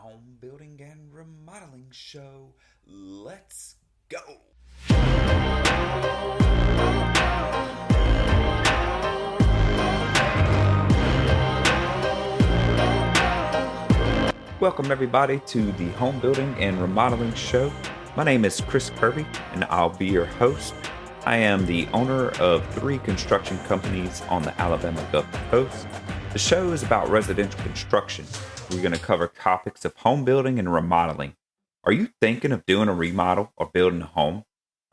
home building and remodeling show. Let's go. Welcome everybody to the home building and remodeling show. My name is Chris Kirby and I'll be your host. I am the owner of 3 construction companies on the Alabama Gulf Coast. The show is about residential construction. We're going to cover topics of home building and remodeling. Are you thinking of doing a remodel or building a home?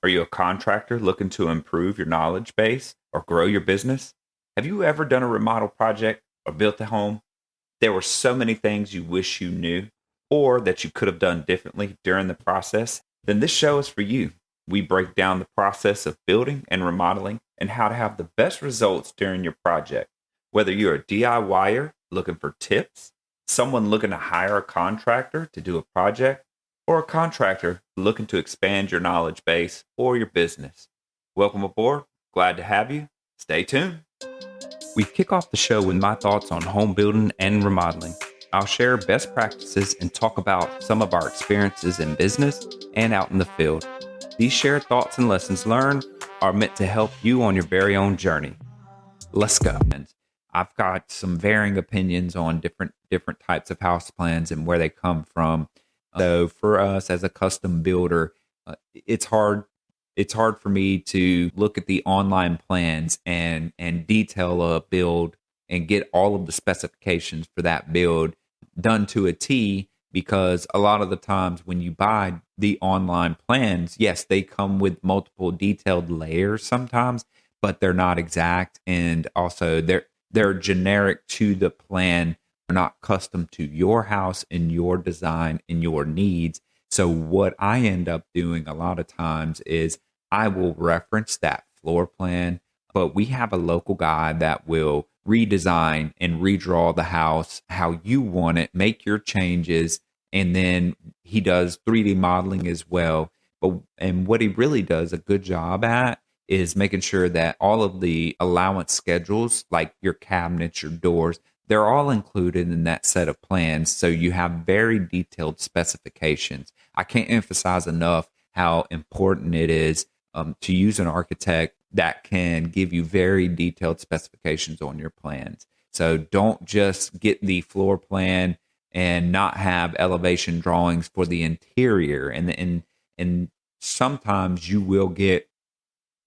Are you a contractor looking to improve your knowledge base or grow your business? Have you ever done a remodel project or built a home? There were so many things you wish you knew or that you could have done differently during the process. Then this show is for you. We break down the process of building and remodeling and how to have the best results during your project. Whether you're a DIYer looking for tips, someone looking to hire a contractor to do a project, or a contractor looking to expand your knowledge base or your business. Welcome aboard. Glad to have you. Stay tuned. We kick off the show with my thoughts on home building and remodeling. I'll share best practices and talk about some of our experiences in business and out in the field. These shared thoughts and lessons learned are meant to help you on your very own journey. Let's go. I've got some varying opinions on different types of house plans and where they come from. So for us as a custom builder, it's hard for me to look at the online plans and detail a build and get all of the specifications for that build done to a T, because a lot of the times when you buy the online plans, yes, they come with multiple detailed layers sometimes, but they're not exact, and also they're generic to the plan. They're not custom to your house and your design and your needs. So what I end up doing a lot of times is I will reference that floor plan, but we have a local guy that will redesign and redraw the house how you want it, make your changes, and then he does 3D modeling as well. And what he really does a good job at is making sure that all of the allowance schedules, like your cabinets, your doors, they're all included in that set of plans. So you have very detailed specifications. I can't emphasize enough how important it is to use an architect that can give you very detailed specifications on your plans. So don't just get the floor plan and not have elevation drawings for the interior. And sometimes you will get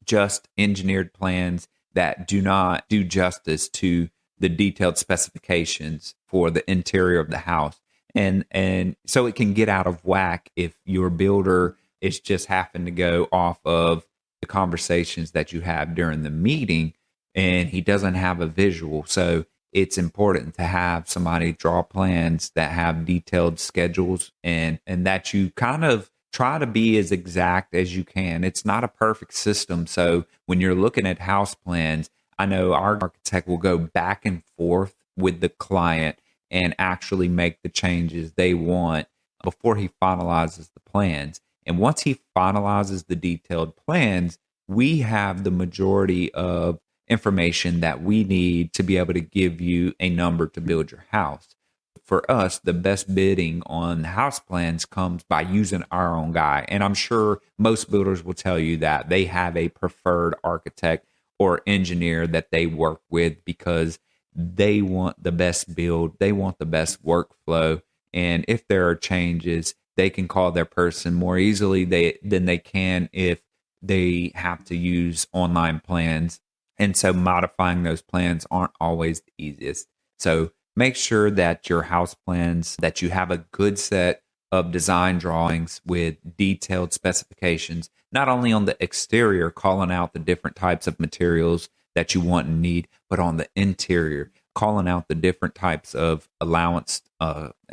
just engineered plans that do not do justice to the detailed specifications for the interior of the house. And so it can get out of whack if your builder is just having to go off of the conversations that you have during the meeting and he doesn't have a visual. So it's important to have somebody draw plans that have detailed schedules and that you kind of try to be as exact as you can. It's not a perfect system. So when you're looking at house plans, I know our architect will go back and forth with the client and actually make the changes they want before he finalizes the plans. And once he finalizes the detailed plans, we have the majority of information that we need to be able to give you a number to build your house. For us, the best bidding on house plans comes by using our own guy. And I'm sure most builders will tell you that they have a preferred architect or engineer that they work with because they want the best build, they want the best workflow. And if there are changes, they can call their person more easily than they can if they have to use online plans. And so modifying those plans aren't always the easiest. So make sure that your house plans, that you have a good set of design drawings with detailed specifications, not only on the exterior, calling out the different types of materials that you want and need, but on the interior, calling out the different types of allowance.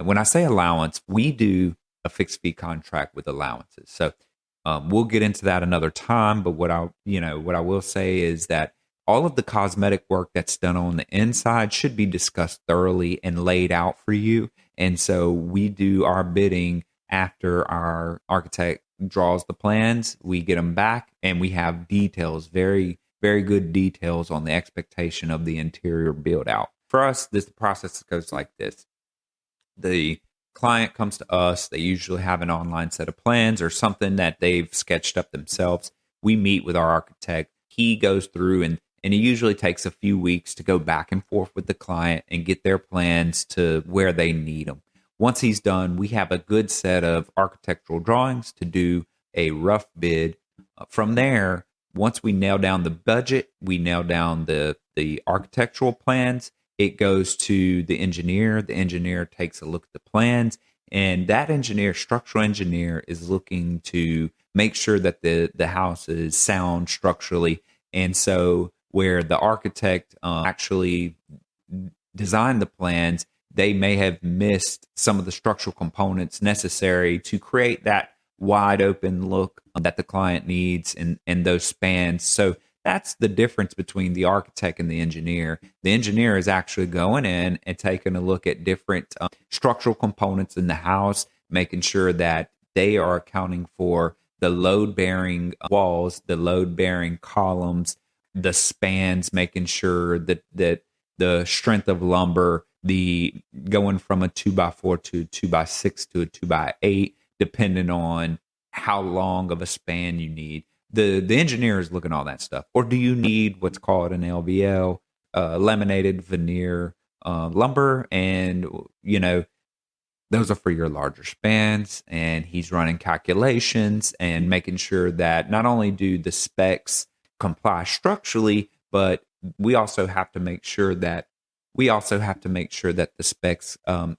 When I say allowance, we do a fixed fee contract with allowances. So we'll get into that another time. But what I will say is that all of the cosmetic work that's done on the inside should be discussed thoroughly and laid out for you. And so we do our bidding after our architect draws the plans. We get them back and we have details, very, very good details on the expectation of the interior build out. For us, this process goes like this. The client comes to us, they usually have an online set of plans or something that they've sketched up themselves. We meet with our architect. He goes through and it usually takes a few weeks to go back and forth with the client and get their plans to where they need them. Once he's done, we have a good set of architectural drawings to do a rough bid. From there, once we nail down the budget, we nail down the architectural plans. It goes to the engineer. The engineer takes a look at the plans, and that engineer, structural engineer, is looking to make sure that the house is sound structurally. And so, where the architect actually designed the plans, they may have missed some of the structural components necessary to create that wide open look that the client needs and those spans. So that's the difference between the architect and the engineer. The engineer is actually going in and taking a look at different structural components in the house, making sure that they are accounting for the load-bearing walls, the load-bearing columns, the spans, making sure that the strength of lumber, the going from a 2x4 to a 2x6 to a 2x8, depending on how long of a span you need. The engineer is looking at all that stuff. Or do you need what's called an LVL, laminated veneer lumber? And, those are for your larger spans. And he's running calculations and making sure that not only do the specs comply structurally, but we also have to make sure that the specs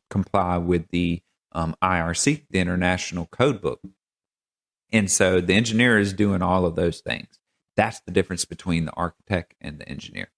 comply with the IRC, the International Code Book. And so the engineer is doing all of those things. That's the difference between the architect and the engineer.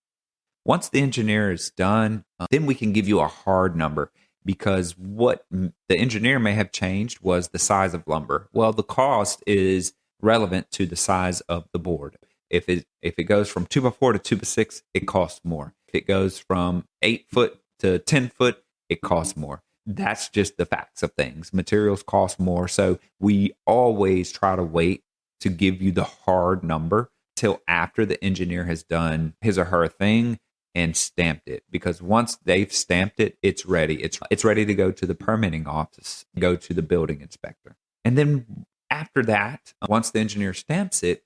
Once the engineer is done, then we can give you a hard number, because what the engineer may have changed was the size of lumber. Well, the cost is relevant to the size of the board. If it goes from 2x4 to 2x6, it costs more. If it goes from 8 foot to 10 foot, it costs more. That's just the facts of things. Materials cost more. So we always try to wait to give you the hard number till after the engineer has done his or her thing and stamped it. Because once they've stamped it, it's ready. It's ready to go to the permitting office, go to the building inspector. And then after that, once the engineer stamps it,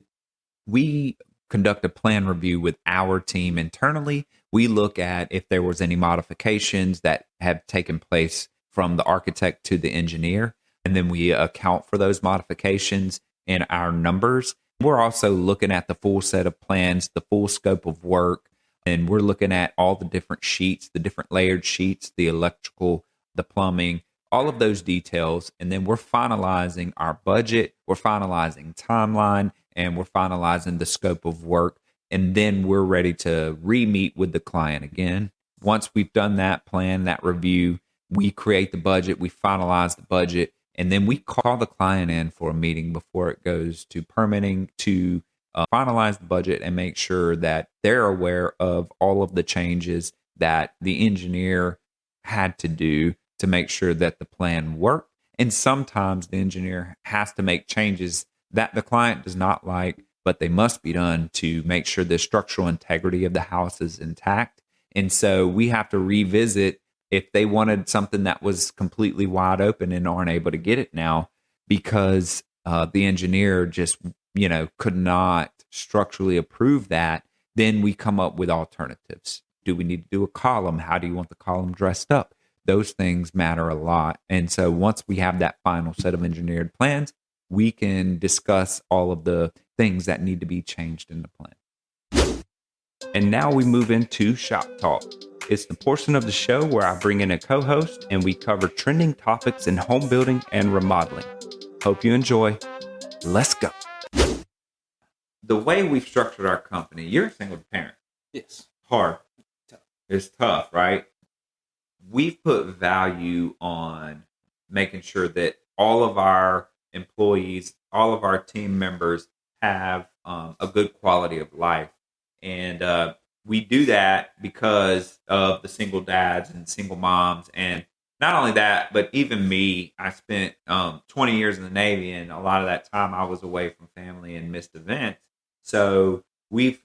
we conduct a plan review with our team internally. We look at if there was any modifications that have taken place from the architect to the engineer, and then we account for those modifications in our numbers. We're also looking at the full set of plans, the full scope of work, and we're looking at all the different sheets, the different layered sheets, the electrical, the plumbing, all of those details. And then we're finalizing our budget, we're finalizing timeline, and we're finalizing the scope of work. And then we're ready to re-meet with the client again. Once we've done that plan, that review, we create the budget, we finalize the budget, and then we call the client in for a meeting before it goes to permitting to finalize the budget and make sure that they're aware of all of the changes that the engineer had to do to make sure that the plan worked. And sometimes the engineer has to make changes that the client does not like, but they must be done to make sure the structural integrity of the house is intact. And so we have to revisit if they wanted something that was completely wide open and aren't able to get it now because the engineer just, could not structurally approve that. Then we come up with alternatives. Do we need to do a column? How do you want the column dressed up? Those things matter a lot. And so once we have that final set of engineered plans, we can discuss all of the things that need to be changed in the plan. And now we move into Shop Talk. It's the portion of the show where I bring in a co-host and we cover trending topics in home building and remodeling. Hope you enjoy. Let's go. The way we've structured our company, you're a single parent. Yes. Hard. It's tough, right? We've put value on making sure that all of our employees, all of our team members have a good quality of life. And we do that because of the single dads and single moms. And not only that, but even me, I spent 20 years in the Navy, and a lot of that time I was away from family and missed events. So we've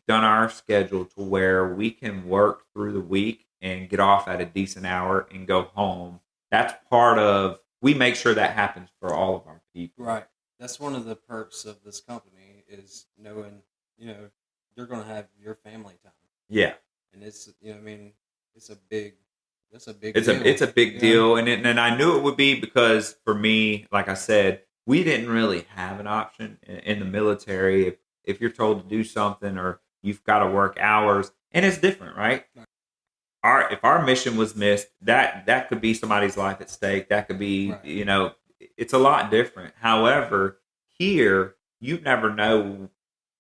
done our schedule to where we can work through the week and get off at a decent hour and go home that's part of, we make sure that happens for all of our people. Right. That's one of the perks of this company is knowing, you're going to have your family time. Yeah. And it's, I mean, it's a big, that's a big It's deal. it's a big deal. And I knew it would be because for me, like I said, we didn't really have an option in the military. If you're told to do something or you've got to work hours, and it's different, right? If our mission was missed, that could be somebody's life at stake. That could be, Right. It's a lot different. However, here you never know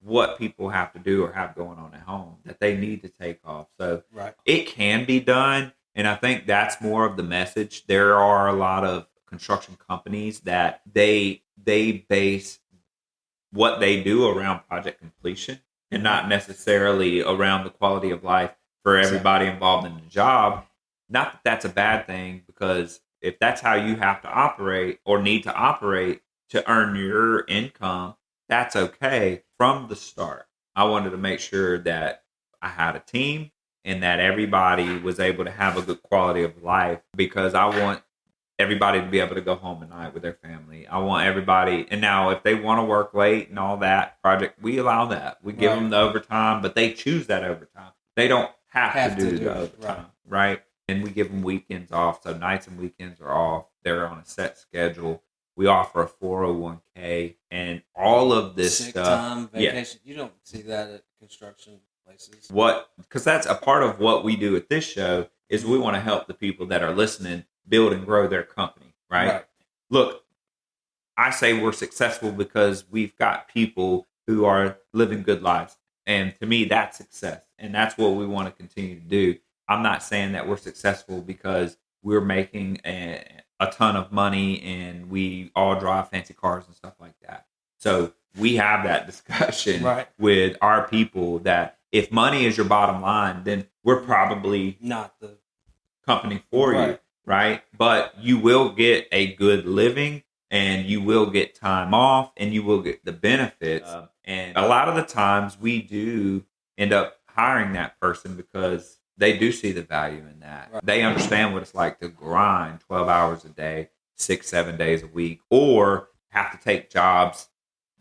what people have to do or have going on at home that they need to take off. So Right. it can be done, and I think that's more of the message. There are a lot of construction companies that they base what they do around project completion and not necessarily around the quality of life for everybody involved in the job. Not that that's a bad thing, because if that's how you have to operate or need to operate to earn your income, that's okay. From the start, I wanted to make sure that I had a team and that everybody was able to have a good quality of life, because I want everybody to be able to go home at night with their family. I want everybody, and now if they want to work late and all that project, we allow that. We give them the overtime, but they choose that overtime. They don't have to do the overtime, right? And we give them weekends off, so nights and weekends are off. They're on a set schedule. We offer a 401k and all of this sick stuff. Time, vacation. Yeah. You don't see that at construction places. Because that's a part of what we do at this show is we want to help the people that are listening build and grow their company, right? Look, I say we're successful because we've got people who are living good lives. And to me, that's success. And that's what we want to continue to do. I'm not saying that we're successful because we're making a ton of money and we all drive fancy cars and stuff like that. So we have that discussion with our people that if money is your bottom line, then we're probably not the company for you, right? But you will get a good living and you will get time off and you will get the benefits. And a lot of the times we do end up hiring that person because they do see the value in that. They understand what it's like to grind 12 hours a day, 6-7 days a week, or have to take jobs,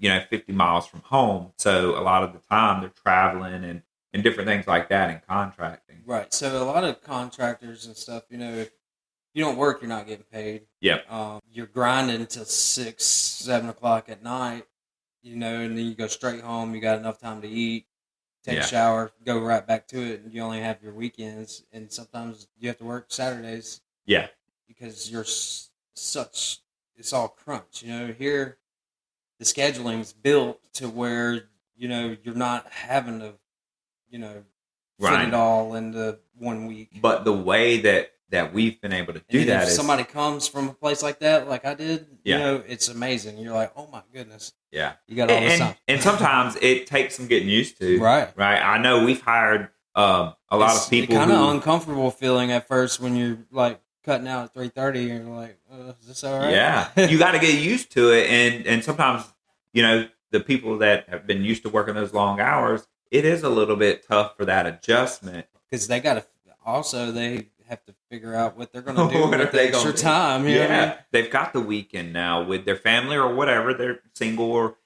50 miles from home. So a lot of the time they're traveling and different things like that in contracting. Right. So a lot of contractors and stuff, if you don't work, you're not getting paid. Yep. You're grinding until 6, 7 o'clock at night, and then you go straight home. You got enough time to eat, take a shower, go right back to it, and you only have your weekends. And sometimes you have to work Saturdays. Yeah. Because you're it's all crunch. Here the scheduling's built to where, you're not having to, fit it all into 1 week. But the way that we've been able to do that if is somebody comes from a place like that, like I did, it's amazing. You're like, oh my goodness. Yeah. You got all this time. And sometimes it takes some getting used to. Right. I know we've hired a lot of people. It's kind of uncomfortable feeling at first when you're like cutting out at 3:30 and you're like, is this all right? Yeah. You got to get used to it. And sometimes, the people that have been used to working those long hours, it is a little bit tough for that adjustment. Because they got to, also they have to figure out what they're going to do with the extra time. You know what I mean? They've got the weekend now with their family or whatever. They're single or,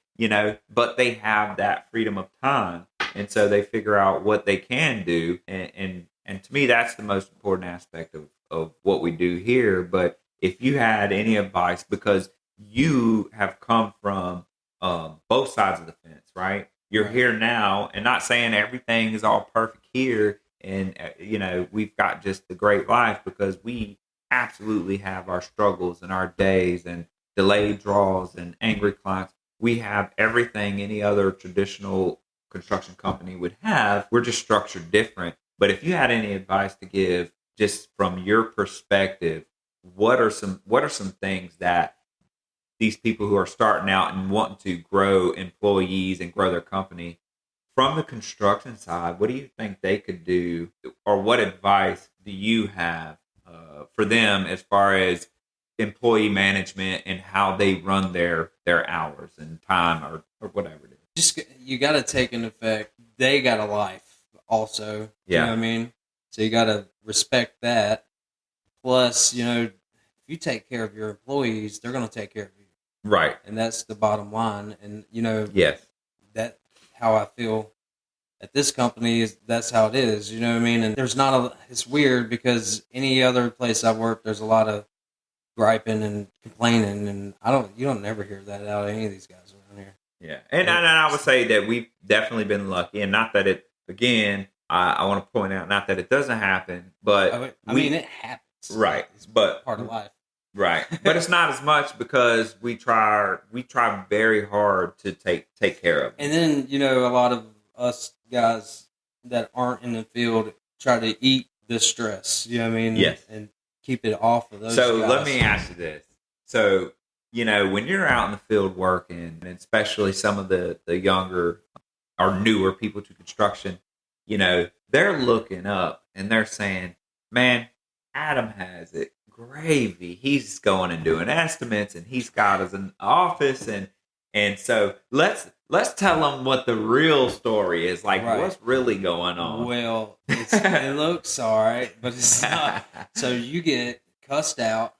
but they have that freedom of time. And so they figure out what they can do. And to me, that's the most important aspect of what we do here. But if you had any advice, because you have come from both sides of the fence, right? You're here now, and not saying everything is all perfect here. And, we've got just the great life, because we absolutely have our struggles and our days and delayed draws and angry clients. We have everything any other traditional construction company would have. We're just structured different. But if you had any advice to give, just from your perspective, what are some things that these people who are starting out and wanting to grow employees and grow their company from the construction side, what do you think they could do, or what advice do you have for them as far as employee management and how they run their hours and time or whatever it is? Just, you got to take into effect, they got a life also. You know what I mean? So you got to respect that. Plus, you take care of your employees, they're going to take care of you. Right. And that's the bottom line. And, Yes. that how I feel at this company is that's how it is. You know what I mean? And there's not it's weird because any other place I've worked, there's a lot of griping and complaining. And you don't never hear that out of any of these guys around here. Yeah. And I would say that we've definitely been lucky, and not that it, again, I want to point out, not that it doesn't happen, but I mean, it happens. Right. It's but part of life. Right. But it's not as much because we try very hard to take care of them. And then, a lot of us guys that aren't in the field try to eat the stress, you know what I mean? Yes. And keep it off of those guys. Let me ask you this. So, when you're out in the field working, and especially some of the younger or newer people to construction, they're looking up and they're saying, man, Adam has it gravy. He's going and doing estimates, and he's got us an office, and so let's tell them what the real story is. Like, right. What's really going on? Well, it looks all right, but it's not. So you get cussed out.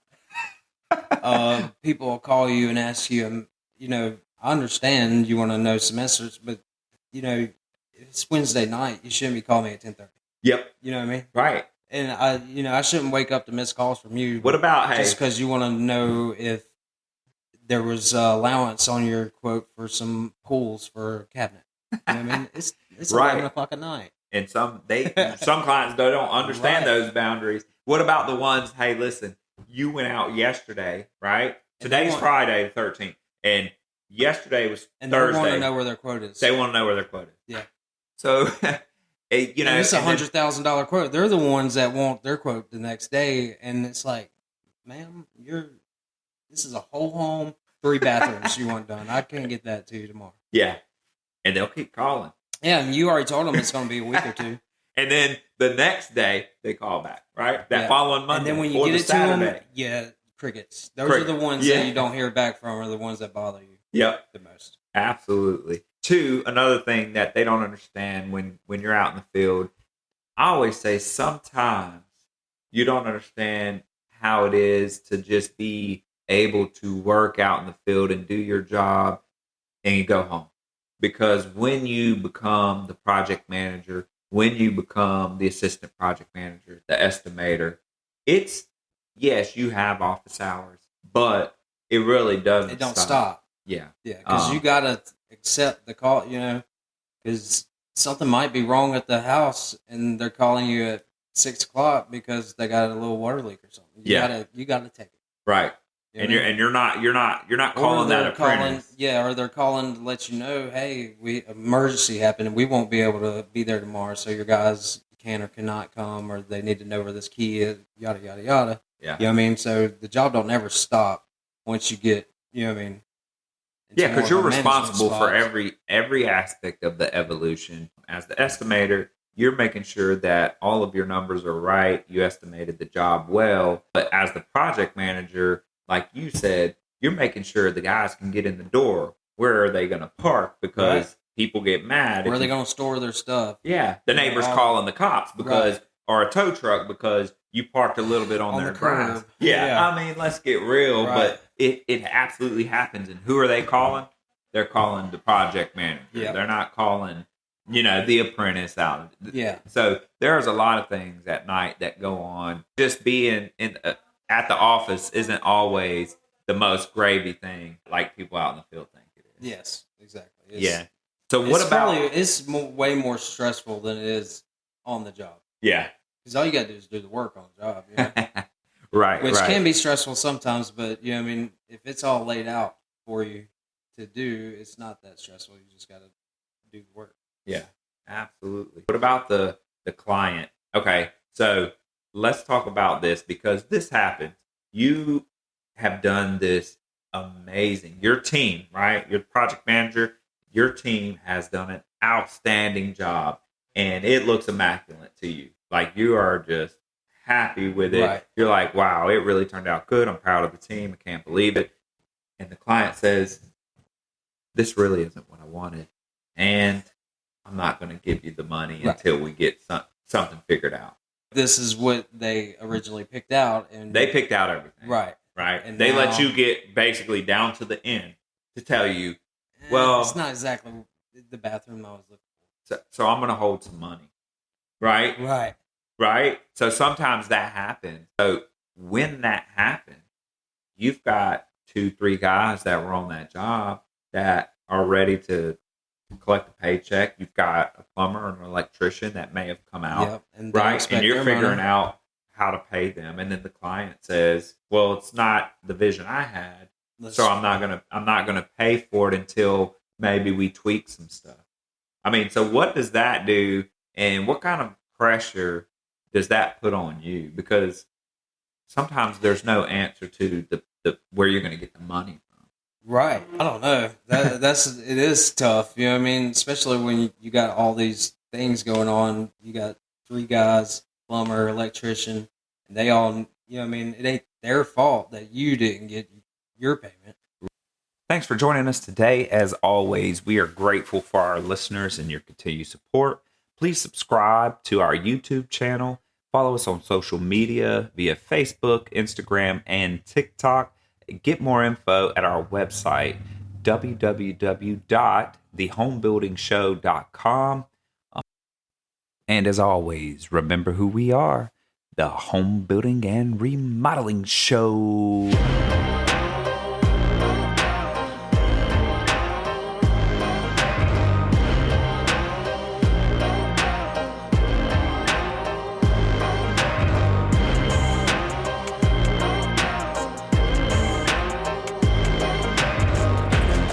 People will call you and ask you, I understand you want to know semesters, but it's Wednesday night. You shouldn't be calling me at 10:30. Yep. You know what I mean? Right. And I shouldn't wake up to missed calls from you. What about just because you want to know if there was allowance on your quote for some pools for a cabinet? You know what I mean? It's right. 11 o'clock at night. And some clients don't understand right. those boundaries. What about the ones? Hey, listen, you went out yesterday, right? Today's Friday the 13th, and yesterday was and Thursday. They want to know where their quote is. They want to know where their quote is. Yeah. So. And it's $100,000 quote. They're the ones that want their quote the next day, and it's like, ma'am, this is a whole home, 3 bathrooms you want done. I can't get that to you tomorrow. Yeah, and they'll keep calling. Yeah, and you already told them it's going to be a week or 2. And then the next day they call back, right? That following Monday, and then when you get it Saturday. To them, crickets. Those are the ones that you don't hear back from, are the ones that bother you. Yep, the most. Absolutely. 2, another thing that they don't understand when you're out in the field, I always say sometimes you don't understand how it is to just be able to work out in the field and do your job and you go home. Because when you become the project manager, when you become the assistant project manager, the estimator, yes, you have office hours, but it really doesn't It don't stop. Yeah. Yeah, because you got to accept the call, because something might be wrong at the house and they're calling you at 6 o'clock because they got a little water leak or something. You gotta take it. Right. You're not calling that apprentice. Or they're calling to let you know, hey, emergency happened and we won't be able to be there tomorrow, so your guys can or cannot come, or they need to know where this key is, yada yada yada. Yeah. You know what I mean? So the job don't never stop once you get, you know what I mean? Yeah, because you're responsible for every aspect of the evolution. As the estimator, you're making sure that all of your numbers are right. You estimated the job well. But as the project manager, like you said, you're making sure the guys can get in the door. Where are they going to park? Because people get mad. Where are they going to store their stuff? Yeah, the neighbor's calling the cops because, or a tow truck because you parked a little bit on their grass. Yeah, I mean, let's get real, but it absolutely happens. And who are they calling? They're calling the project manager. Yeah. They're not calling, the apprentice out. Yeah. So there's a lot of things at night that go on. Just being at the office isn't always the most gravy thing like people out in the field think it is. Yes, exactly. So what about... It's way more stressful than it is on the job. Yeah. Because all you got to do is do the work on the job. Right. Which can be stressful sometimes, but if it's all laid out for you to do, it's not that stressful. You just got to do the work. Yeah, absolutely. What about the client? Okay, so let's talk about this because this happens. You have done this amazing. Your team, right? Your project manager, your team has done an outstanding job, and it looks immaculate to you. Like you are just happy with it. Right. You're like, wow, it really turned out good. I'm proud of the team. I can't believe it. And the client says, this really isn't what I wanted. And I'm not going to give you the money until we get something figured out. this is what they originally picked out, and they picked out everything. right. Right. And they now, let you get basically down to the end to tell you, well, it's not exactly the bathroom I was looking so I'm going to hold some money. Right. for. Right. Right. So sometimes that happens. So when that happens, you've got 2-3 guys that were on that job that are ready to collect a paycheck. You've got a plumber and an electrician that may have come out. Yep. And right. And you're figuring money out how to pay them, and then the client says, well, it's not the vision I had, so I'm not gonna pay for it until maybe we tweak some stuff. I mean, so what does that do, and what kind of pressure does that put on you? Because sometimes there's no answer to the where you're going to get the money from. Right. I don't know. It is tough. You know what I mean? Especially when you got all these things going on. You got 3 guys, plumber, electrician, and they all, you know what I mean? It ain't their fault that you didn't get your payment. Thanks for joining us today. As always, we are grateful for our listeners and your continued support. Please subscribe to our YouTube channel. Follow us on social media via Facebook, Instagram, and TikTok. Get more info at our website, www.thehomebuildingshow.com. And as always, remember who we are, the Home Building and Remodeling Show.